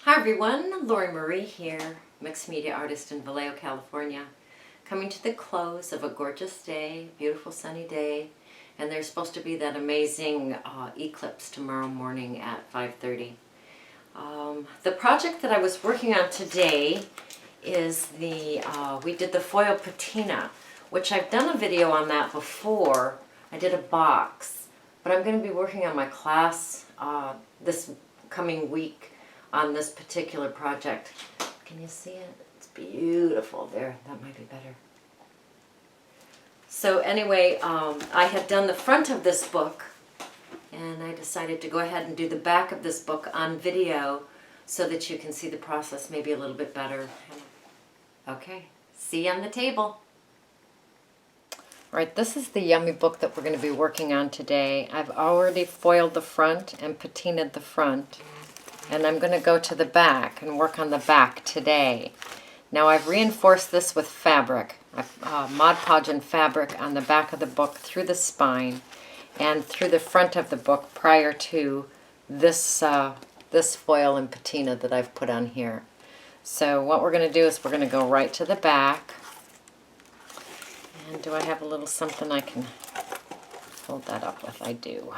Hi everyone, Lori Marie here, mixed media artist in Vallejo, California. Coming to the close of a gorgeous day, beautiful sunny day, and there's supposed to be that amazing eclipse tomorrow morning at 5:30. The project that I was working on today is we did the foil patina, which I've done a video on that before. I did a box, but I'm going to be working on my class this coming week on this particular project. Can you see it? It's beautiful there. That might be better. So anyway, I had done the front of this book, and I decided to go ahead and do the back of this book on video so that you can see the process maybe a little bit better. Okay, see you on the table. All right, this is the yummy book that we're going to be working on today. I've already foiled the front and patinaed the front. And I'm going to go to the back and work on the back today. Now I've reinforced this with fabric, Mod Podge and fabric on the back of the book through the spine and through the front of the book prior to this, this foil and patina that I've put on here. So what we're going to do is we're going to go right to the back. And do I have a little something I can fold that up with? I do.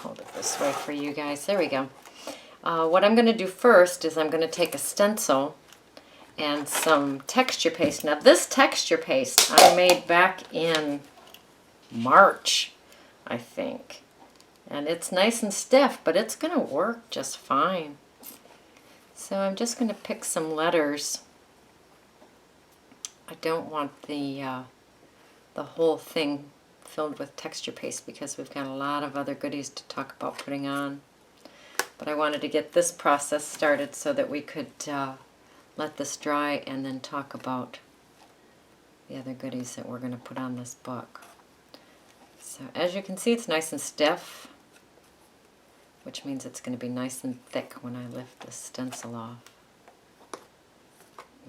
Hold it this way for you guys. There we go. What I'm going to do first is I'm going to take a stencil and some texture paste. Now this texture paste I made back in March, I think. And it's nice and stiff, but it's going to work just fine. So I'm just going to pick some letters. I don't want the whole thing filled with texture paste because we've got a lot of other goodies to talk about putting on. But I wanted to get this process started so that we could let this dry and then talk about the other goodies that we're going to put on this book. So as you can see, it's nice and stiff, which means it's going to be nice and thick when I lift the stencil off.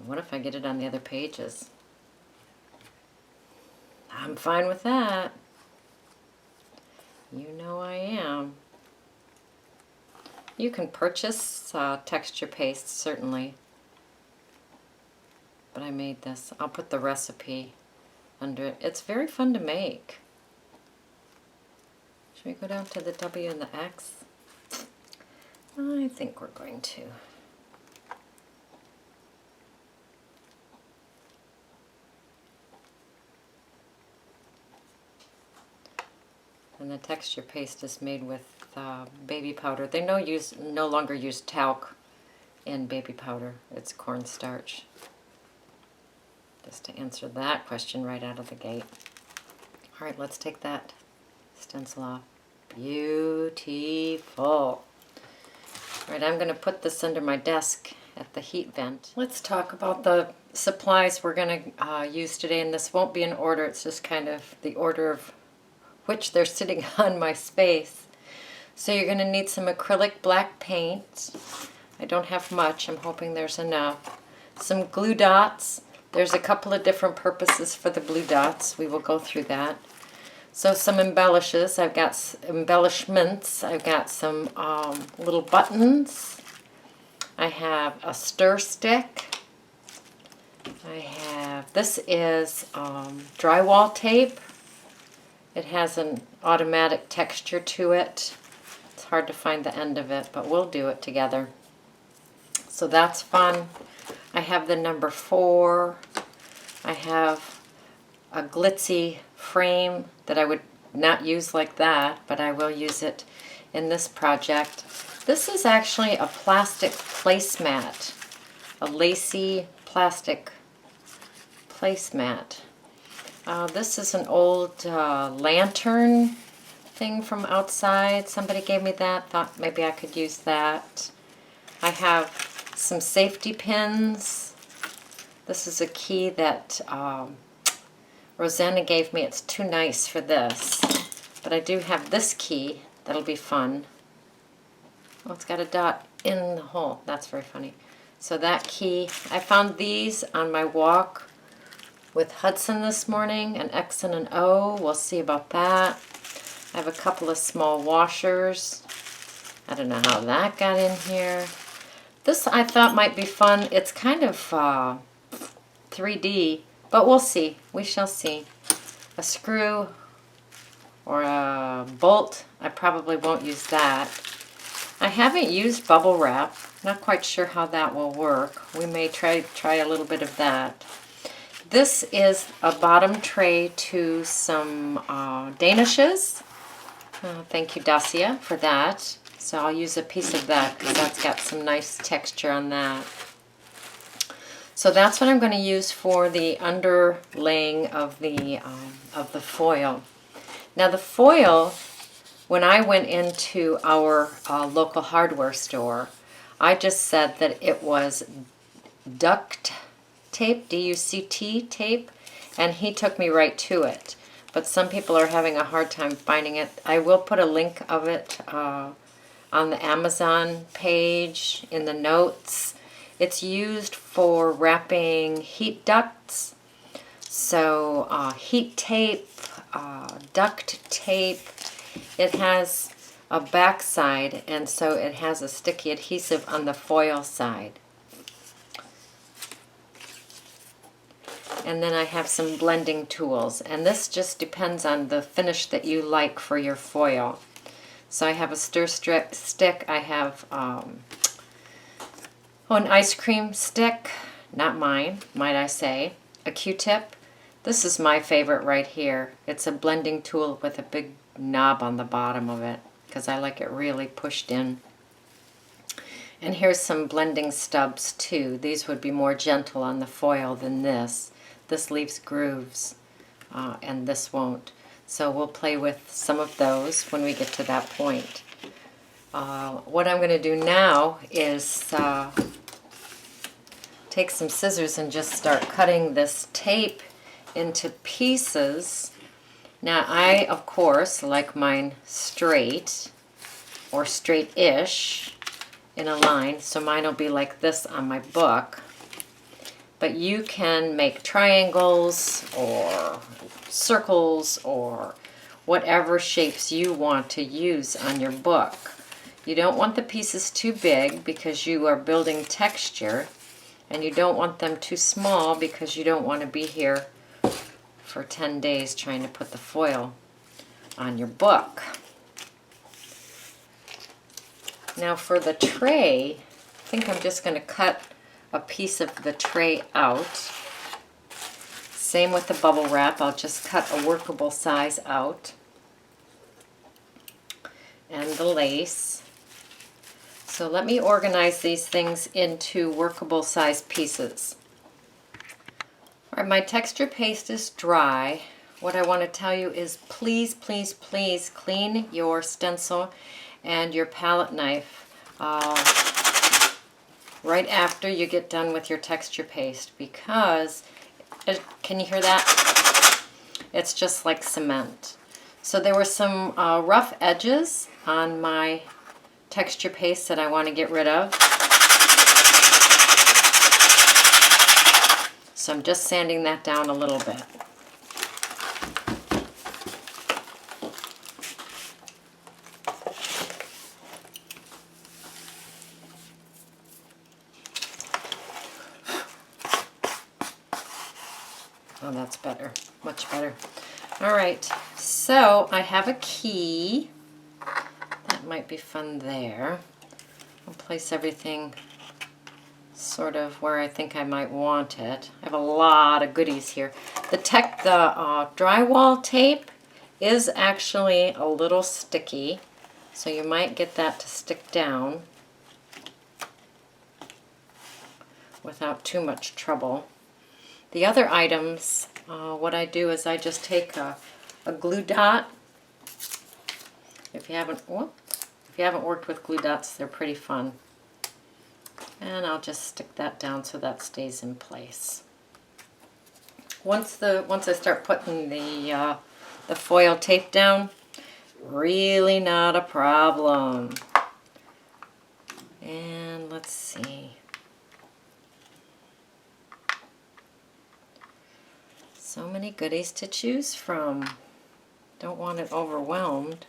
What if I get it on the other pages? I'm fine with that. You know I am. You can purchase texture paste, certainly. But I made this. I'll put the recipe under it. It's very fun to make. Should we go down to the W and the X? I think we're going to. And the texture paste is made with baby powder. They no longer use talc in baby powder. It's cornstarch. Just to answer that question right out of the gate. All right, let's take that stencil off. Beautiful. All right, I'm going to put this under my desk at the heat vent. Let's talk about the supplies we're going to use today, and this won't be in order. It's just kind of the order of which they're sitting on my space. So you're going to need some acrylic black paint. I don't have much. I'm hoping there's enough. Some glue dots. There's a couple of different purposes for the glue dots. We will go through that. So some embellishes. I've got embellishments. I've got some little buttons. I have a stir stick. I have, this is drywall tape. It has an automatic texture to it. It's hard to find the end of it, but we'll do it together. So that's fun. I have the number 4. I have a glitzy frame that I would not use like that, but I will use it in this project. This is actually a plastic placemat, a lacy plastic placemat. This is an old lantern thing from outside. Somebody gave me that. Thought maybe I could use that. I have some safety pins. This is a key that Rosanna gave me. It's too nice for this. But I do have this key. That'll be fun. Oh, it's got a dot in the hole. That's very funny. So that key, I found these on my walk with Hudson this morning, an X and an O. We'll see about that. I have a couple of small washers. I don't know how that got in here. This I thought might be fun. It's kind of 3D, but we'll see. We shall see. A screw or a bolt. I probably won't use that. I haven't used bubble wrap. Not quite sure how that will work. We may try a little bit of that. This is a bottom tray to some danishes. Thank you, Dacia, for that. So I'll use a piece of that because that's got some nice texture on that. So that's what I'm going to use for the underlaying of the foil. Now the foil, when I went into our local hardware store, I just said that it was duct tape, D-U-C-T tape, and he took me right to it. But some people are having a hard time finding it. I will put a link of it on the Amazon page in the notes. It's used for wrapping heat ducts. So heat tape, duct tape. It has a back side, and so it has a sticky adhesive on the foil side. And then I have some blending tools, and this just depends on the finish that you like for your foil. So I have a stir stick, I have an ice cream stick, not mine, might I say, a Q-tip. This is my favorite right here. It's a blending tool with a big knob on the bottom of it because I like it really pushed in. And here's some blending stubs too. These would be more gentle on the foil than this. This leaves grooves and this won't. So we'll play with some of those when we get to that point. What I'm going to do now is take some scissors and just start cutting this tape into pieces. Now I, of course, like mine straight or straight-ish in a line, so mine will be like this on my book. But you can make triangles or circles or whatever shapes you want to use on your book. You don't want the pieces too big because you are building texture, and you don't want them too small because you don't want to be here for 10 days trying to put the foil on your book. Now for the tray, I think I'm just going to cut a piece of the tray out. Same with the bubble wrap, I'll just cut a workable size out. And the lace. So let me organize these things into workable size pieces. All right, my texture paste is dry. What I want to tell you is please, please, please clean your stencil and your palette knife right after you get done with your texture paste, because, can you hear that? It's just like cement. So there were some rough edges on my texture paste that I want to get rid of. So I'm just sanding that down a little bit. Oh, that's better, much better. All right, so I have a key. That might be fun there. I'll place everything sort of where I think I might want it. I have a lot of goodies here. The drywall tape is actually a little sticky, so you might get that to stick down without too much trouble. The other items, what I do is I just take a glue dot. If you haven't worked with glue dots, they're pretty fun. And I'll just stick that down so that stays in place. Once I start putting the foil tape down, really not a problem. And let's see. So many goodies to choose from. Don't want it overwhelmed.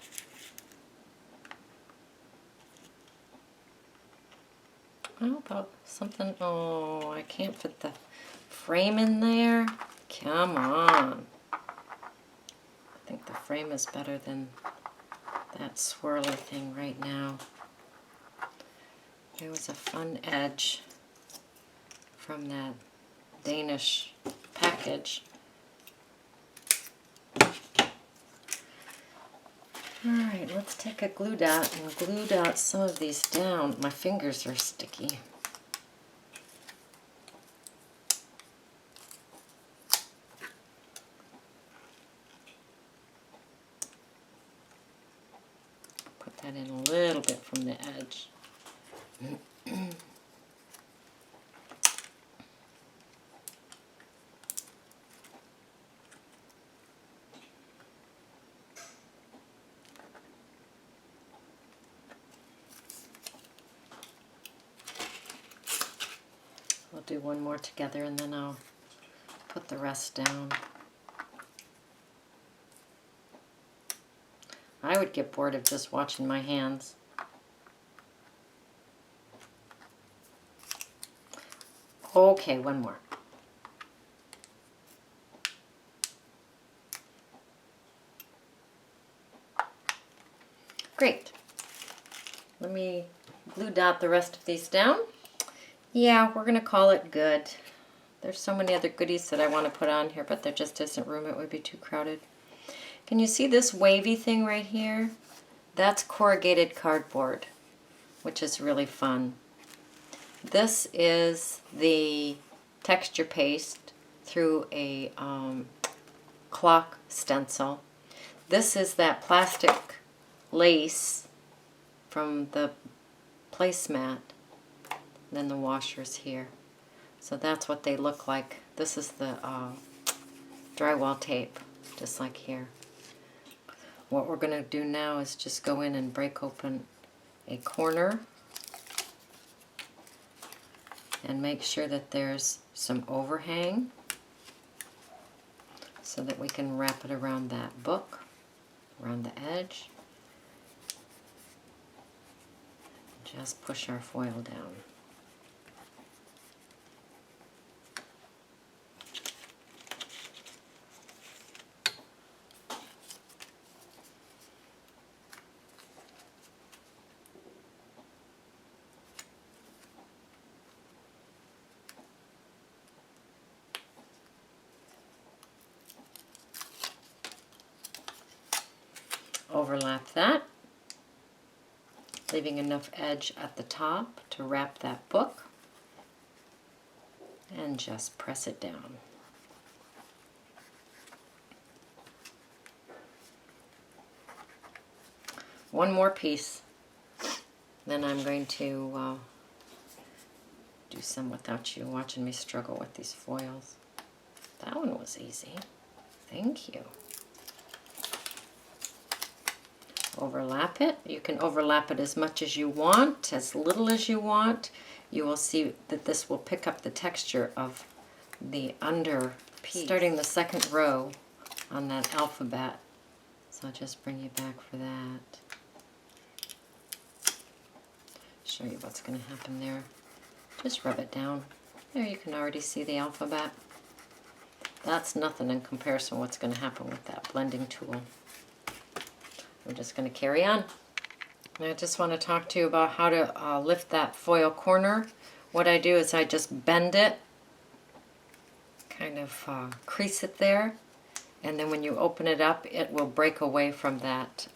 How about something? Oh, I can't fit the frame in there. Come on. I think the frame is better than that swirly thing right now. There was a fun edge from that Danish package. Alright, let's take a glue dot and glue dot some of these down. My fingers are sticky. Put that in a little bit from the edge. We'll do one more together and then I'll put the rest down. I would get bored of just watching my hands. Okay, one more. Great. Let me glue dot the rest of these down. Yeah, we're going to call it good. There's so many other goodies that I want to put on here, but there just isn't room. It would be too crowded. Can you see this wavy thing right here? That's corrugated cardboard, which is really fun. This is the texture paste through a clock stencil. This is that plastic lace from the placemat. Then the washer's here. So that's what they look like. This is the drywall tape, just like here. What we're going to do now is just go in and break open a corner and make sure that there's some overhang so that we can wrap it around that book, around the edge. Just push our foil down. Overlap that, leaving enough edge at the top to wrap that book, and just press it down. One more piece, then I'm going to do some without you watching me struggle with these foils. That one was easy. Thank you. Overlap it. You can overlap it as much as you want, as little as you want. You will see that this will pick up the texture of the under piece. Starting the second row on that alphabet. So I'll just bring you back for that. Show you what's going to happen there. Just rub it down. There you can already see the alphabet. That's nothing in comparison to what's going to happen with that blending tool. We're just going to carry on. I just want to talk to you about how to lift that foil corner. What I do is I just bend it, kind of crease it there, and then when you open it up, it will break away from that,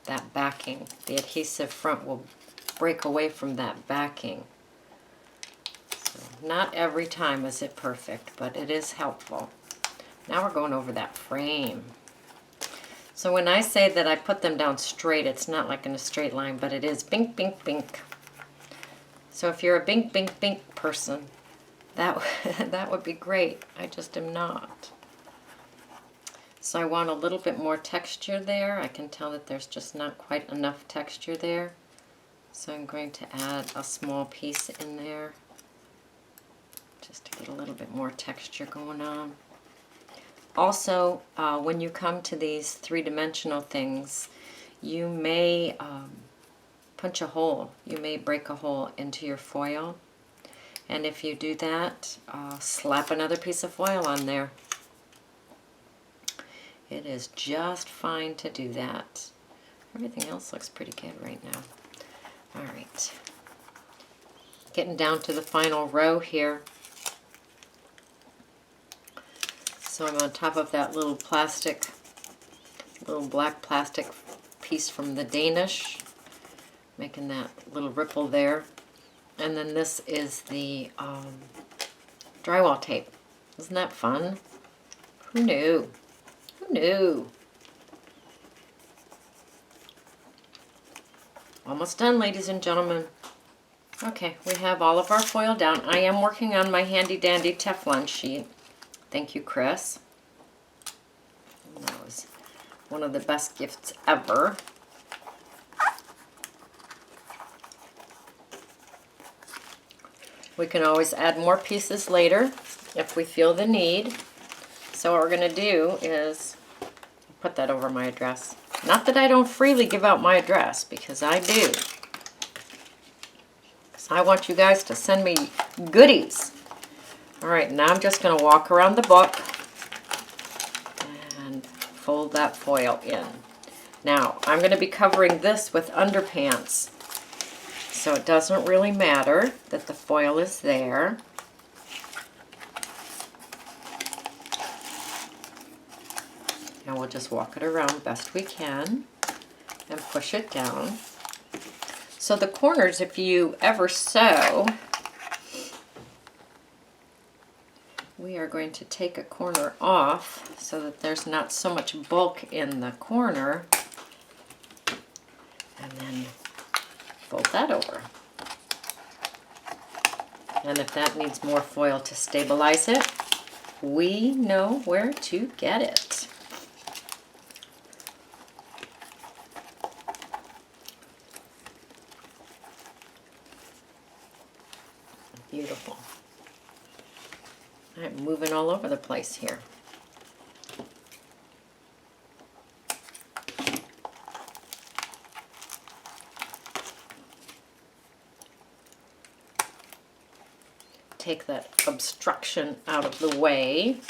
that backing. The adhesive front will break away from that backing. So not every time is it perfect, but it is helpful. Now we're going over that frame. So when I say that I put them down straight, it's not like in a straight line, but it is bink, bink, bink. So if you're a bink, bink, bink person, that would be great. I just am not. So I want a little bit more texture there. I can tell that there's just not quite enough texture there. So I'm going to add a small piece in there just to get a little bit more texture going on. Also, when you come to these three-dimensional things, you may punch a hole. You may break a hole into your foil. And if you do that, slap another piece of foil on there. It is just fine to do that. Everything else looks pretty good right now. All right. Getting down to the final row here. So I'm on top of that little black plastic piece from the Danish, making that little ripple there. And then this is the drywall tape. Isn't that fun? Who knew? Who knew? Almost done, ladies and gentlemen. Okay, we have all of our foil down. I am working on my handy dandy Teflon sheet. Thank you, Chris. That was one of the best gifts ever. We can always add more pieces later if we feel the need. So what we're going to do is put that over my address. Not that I don't freely give out my address, because I do. Because I want you guys to send me goodies. All right, now I'm just going to walk around the book and fold that foil in. Now, I'm going to be covering this with underpants, so it doesn't really matter that the foil is there. And we'll just walk it around best we can and push it down. So the corners, if you ever sew, we are going to take a corner off so that there's not so much bulk in the corner, and then fold that over. And if that needs more foil to stabilize it, we know where to get it. Beautiful. I'm moving all over the place here. Take that obstruction out of the way.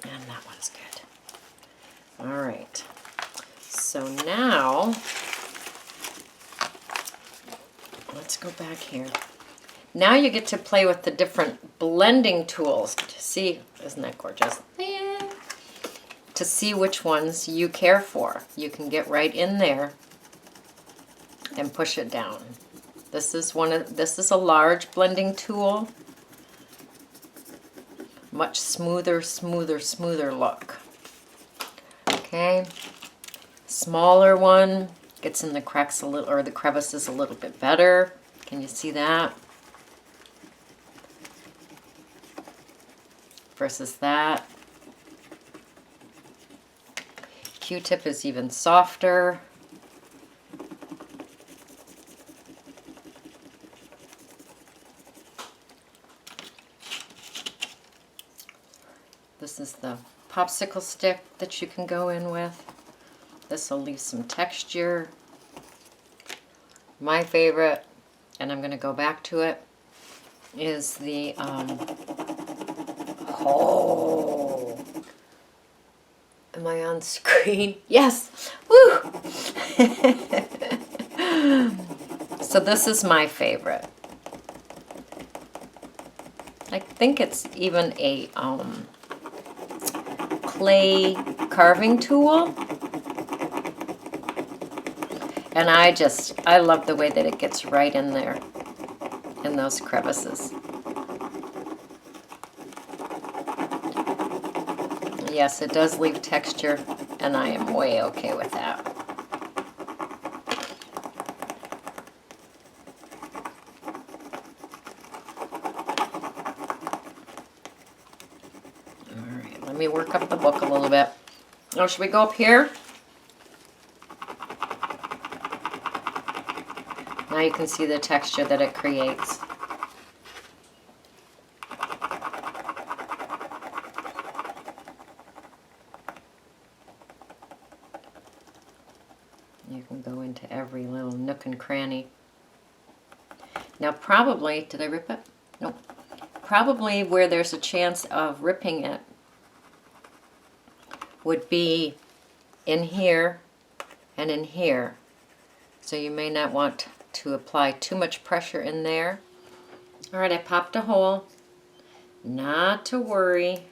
And that one's good. All right. So now, let's go back here. Now you get to play with the different blending tools to see, isn't that gorgeous? Yeah. To see which ones you care for. You can get right in there and push it down. This is a large blending tool. Much smoother look. Okay. Smaller one gets in the cracks a little, or the crevices a little bit better. Can you see that? Versus that. Q-tip is even softer. This is the popsicle stick that you can go in with. This will leave some texture. My favorite, and I'm going to go back to it, is the oh, am I on screen? Yes. Woo! So this is my favorite. I think it's even a clay carving tool. And I love the way that it gets right in there, in those crevices. Yes, it does leave texture, and I am way okay with that. All right, let me work up the book a little bit. Oh, should we go up here? Now you can see the texture that it creates. You can go into every little nook and cranny. Now probably, did I rip it? Nope. Probably where there's a chance of ripping it would be in here and in here. So you may not want to apply too much pressure in there. All right, I popped a hole. Not to worry.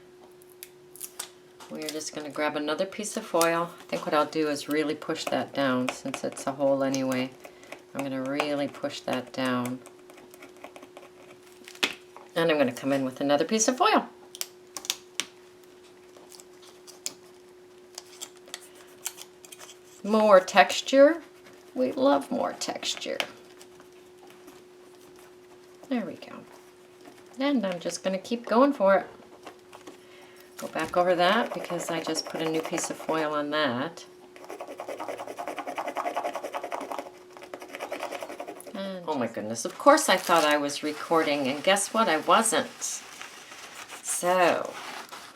We're just going to grab another piece of foil. I think what I'll do is really push that down since it's a hole anyway. I'm going to really push that down. And I'm going to come in with another piece of foil. More texture. We love more texture. There we go. And I'm just going to keep going for it. Go back over that because I just put a new piece of foil on that. And oh my goodness, of course I thought I was recording, and guess what? I wasn't. So,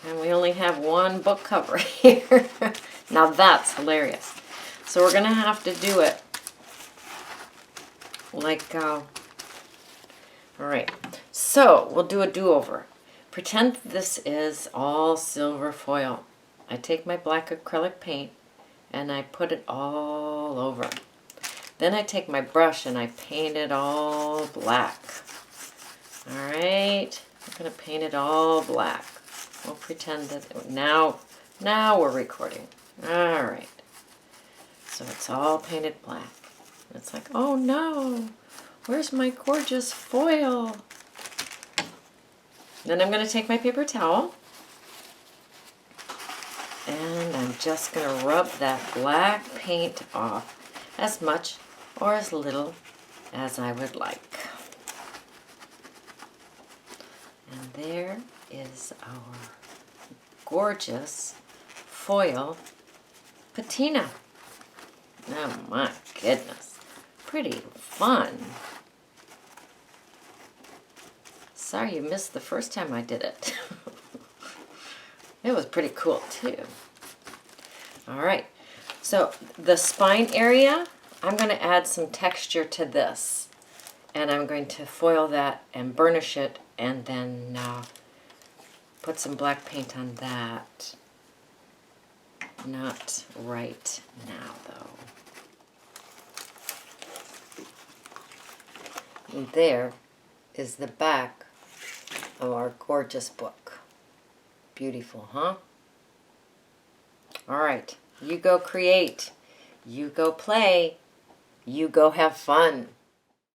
and we only have one book cover here. Now that's hilarious. So we're going to have to do it like, all right. So we'll do a do-over. Pretend this is all silver foil. I take my black acrylic paint and I put it all over. Then I take my brush and I paint it all black. All right, I'm gonna paint it all black. We'll pretend that now we're recording. All right, so it's all painted black. It's like, oh no, where's my gorgeous foil? Then I'm going to take my paper towel and I'm just going to rub that black paint off as much or as little as I would like. And there is our gorgeous foil patina. Oh my goodness, pretty fun. Sorry you missed the first time I did it. It was pretty cool too. All right, so the spine area, I'm going to add some texture to this. And I'm going to foil that and burnish it and then put some black paint on that. Not right now though. And there is the back of our gorgeous book. Beautiful, huh? All right, you go create, you go play, you go have fun.